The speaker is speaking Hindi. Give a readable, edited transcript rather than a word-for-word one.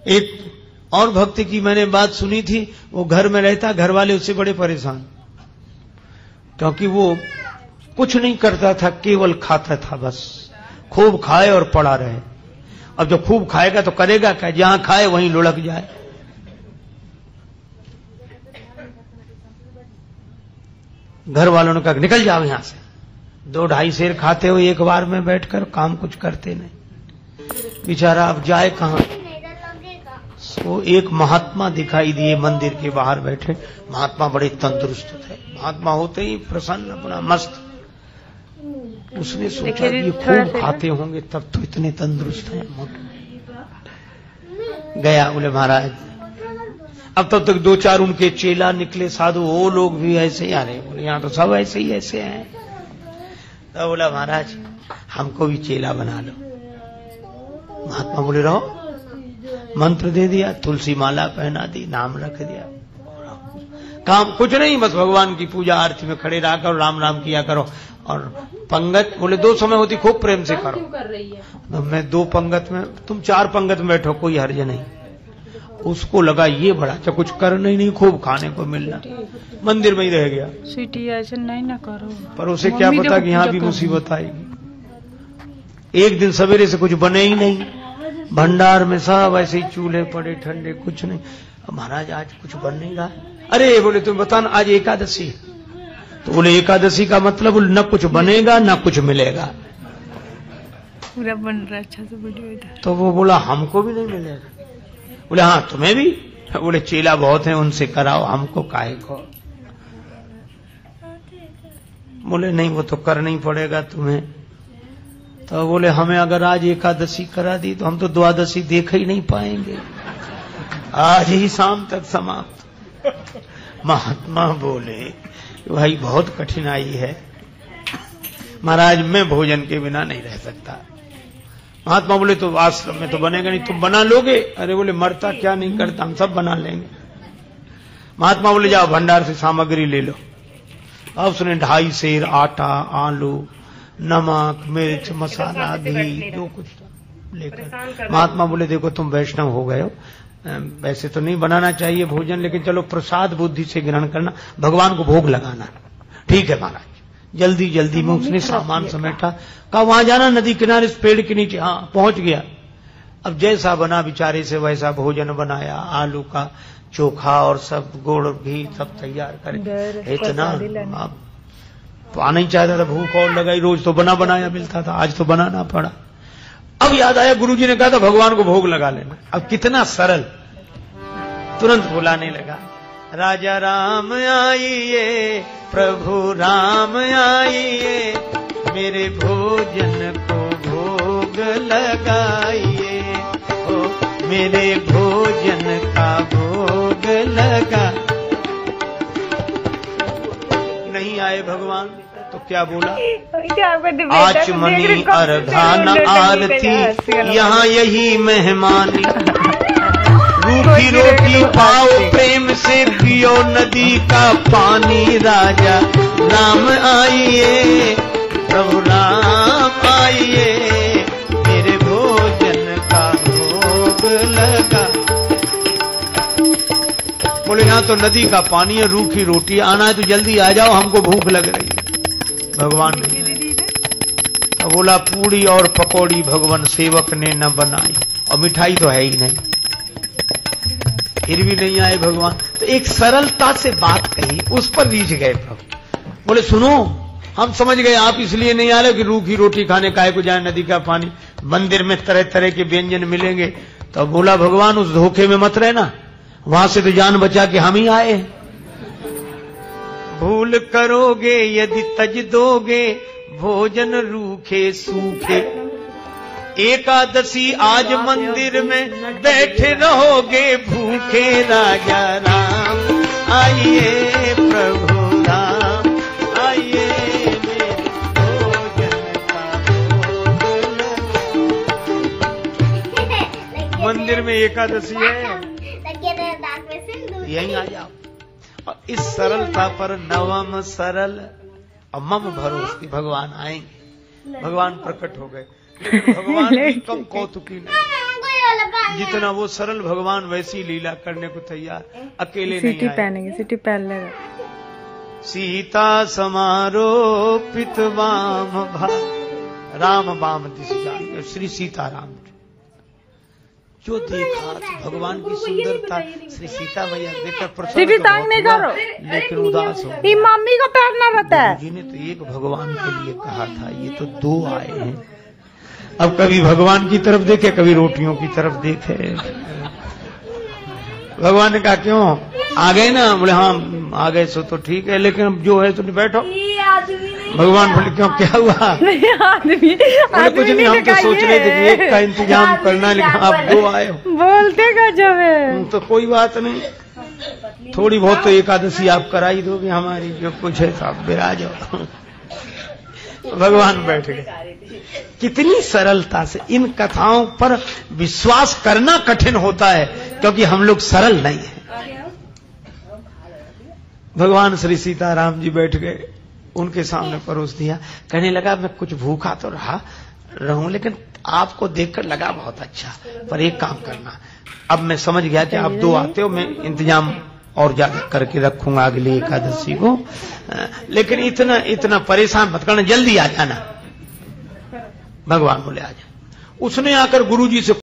एक और भक्ति की मैंने बात सुनी थी, वो घर में रहता, घर वाले उससे बड़े परेशान, क्योंकि वो कुछ नहीं करता था, केवल खाता था, बस खूब खाए और पड़ा रहे। अब जब खूब खाएगा तो करेगा क्या, जहां खाए वहीं लुढ़क जाए। घर वालों ने कहा निकल जाओ यहां से, 2-2.5 सेर खाते हो एक बार में बैठकर, काम कुछ करते नहीं। बेचारा अब जाए कहां। वो एक महात्मा दिखाई दिए मंदिर के बाहर बैठे। महात्मा बड़े तंदुरुस्त थे, महात्मा होते ही प्रसन्न, अपना मस्त। उसने सोचा ये खूब खाते होंगे तब तो इतने तंदुरुस्त हैं, मोटे। गया, बोले महाराज, अब तब तक 2-4 उनके चेला निकले साधु, वो लोग भी ऐसे ही आ रहे। बोले यहाँ तो सब ऐसे ही ऐसे हैं। तो बोला महाराज हमको भी चेला बना लो। महात्मा बोले रहो। मंत्र दे दिया, तुलसी माला पहना दी, नाम रख दिया, काम कुछ नहीं, बस भगवान की पूजा आरती में खड़े रहा करो, राम राम किया करो। और पंगत बोले 2 समय होती, खूब प्रेम से करो। तो मैं 2 पंगत में, तुम 4 पंगत में बैठो, कोई हर्ज नहीं। उसको लगा ये बड़ा अच्छा, कुछ करना ही नहीं, खूब खाने को मिलना, मंदिर में ही रह गया। सिचुएशन नहीं ना करो, पर उसे क्या पता कि यहाँ भी मुसीबत आएगी। एक दिन सवेरे से कुछ बने ही नहीं, भंडार में सब ऐसे ही चूल्हे पड़े ठंडे, कुछ नहीं। महाराज आज कुछ बन नहीं रहा। अरे बोले तुम बताना, आज एकादशी। तो बोले एकादशी का मतलब न कुछ बनेगा न कुछ मिलेगा, पूरा बन रहा अच्छा से वीडियो इधर। तो वो बोला हमको भी नहीं मिलेगा। बोले हाँ तुम्हें भी। बोले चेला बहुत हैं, उनसे कराओ, हमको काहे को। बोले नहीं वो तो करना ही पड़ेगा तुम्हें। तो बोले हमें अगर आज एकादशी करा दी तो हम तो द्वादशी देख ही नहीं पाएंगे, आज ही शाम तक समाप्त। महात्मा बोले भाई बहुत कठिनाई है महाराज, मैं भोजन के बिना नहीं रह सकता। महात्मा बोले तो आश्रम में तो बनेगा नहीं, तुम बना लोगे? अरे बोले मरता क्या नहीं करता, हम सब बना लेंगे। महात्मा बोले जाओ भंडार से सामग्री ले लो। अब उसने 2.5 सेर आटा, आलू, नमक, मिर्च, मसाला, घी, जो कुछ लेकर। महात्मा बोले देखो तुम वैष्णव हो गए हो, वैसे तो नहीं बनाना चाहिए भोजन, लेकिन चलो प्रसाद बुद्धि से ग्रहण करना, भगवान को भोग लगाना। ठीक है महाराज। जल्दी जल्दी में उसने सामान समेटा, कहा वहां जाना नदी किनारे इस पेड़ के नीचे। हाँ पहुंच गया। अब जैसा बना बेचारे से वैसा भोजन बनाया, आलू का चोखा और सब गुड़ घी सब तैयार करे। इतना आना ही चाहता था, भूख और लगाई, रोज तो बना बनाया मिलता था, आज तो बनाना पड़ा। अब याद आया गुरुजी ने कहा था भगवान को भोग लगा लेना। अब कितना सरल, तुरंत बुलाने लगा, राजा राम आइए, प्रभु राम आइए, मेरे भोजन को भोग लगाइए, ओ मेरे भोजन का भोग लगा। नहीं आए भगवान तो क्या बोला, आचमनी अर्घान आरती, यहाँ यही मेहमानी, रूखी रोटी पाओ प्रेम से पियो नदी का पानी, राजा राम आइए, प्रभु राम आइए, मेरे भोजन का भोग लगा। बोले यहाँ तो नदी का पानी है, रूखी रोटी, आना है तो जल्दी आ जाओ, हमको भूख लग रही है। भगवान ने तो बोला पूड़ी और पकौड़ी भगवान सेवक ने न बनाई, और मिठाई तो है ही नहीं, फिर भी नहीं आए भगवान। तो एक सरलता से बात कही, उस पर रीझ गए प्रभु। बोले सुनो हम समझ गए आप इसलिए नहीं आ रहे कि रूखी रोटी खाने काहे को जाए, नदी का पानी, मंदिर में तरह तरह के व्यंजन मिलेंगे। तो बोला भगवान उस धोखे में मत रहना, वहां से तो जान बचा के हम ही आए। भूल करोगे यदि तज दोगे, भोजन रूखे सूखे, एकादशी आज मंदिर में बैठे रहोगे भूखे, राजा राम आइए, प्रभु राम आइए, मेरे भोजन का भोग। मंदिर में एकादशी है, यहीं आ जाओ। और इस सरलता पर नवम सरल और मम भरोस की भगवान आएंगे, भगवान प्रकट हो गए। भगवान की कम कौतुकी नहीं, जितना वो सरल भगवान वैसी लीला करने को तैयार, अकेले नहीं सिटी आए। पहनेंगे, सिटी पहन लेगा। सीता समारोपित वाम राम वाम दिशा, श्री सीताराम जो देखा तो भगवान की सुंदरता, श्री सीता मैया देखकर प्रसन्न सीटी तो टांग बहुत नहीं हुआ, करो। लेकिन उदास हो ये गया। मम्मी को पहनना रहता है। जी ने तो एक भगवान के लिए कहा था, ये तो दो आए हैं। अब कभी भगवान की तरफ देखे, कभी रोटियों की तरफ देखे। भगवान ने कहा क्यों आ गए ना? बोले हाँ आ गए सो तो ठीक है, लेकिन अब जो है तुम बैठो। भगवान बोले क्यों, क्या हुआ? आदमी बोले कुछ नहीं, हम तो सोच रहे थे कि एक का इंतजाम करना है, लेकिन आप दो आए हो। बोलते गजब है। तो कोई बात नहीं, थोड़ी बहुत तो एकादशी आप करा ही दोगे हमारी, जो कुछ है तो आप विराज हो। भगवान बैठ गए। कितनी सरलता से इन कथाओं पर विश्वास करना कठिन होता है, क्योंकि हम लोग सरल नहीं हैं। भगवान श्री सीताराम जी बैठ गए, उनके सामने परोस दिया। कहने लगा मैं कुछ भूखा तो रहूं, लेकिन आपको देखकर लगा बहुत अच्छा, पर एक काम करना, अब मैं समझ गया कि आप दो आते हो, मैं इंतजाम और ज्यादा करके रखूंगा अगली एकादशी को, लेकिन इतना परेशान मत करना, जल्दी आ जाना। भगवान बोले आ जा। उसने आकर गुरुजी से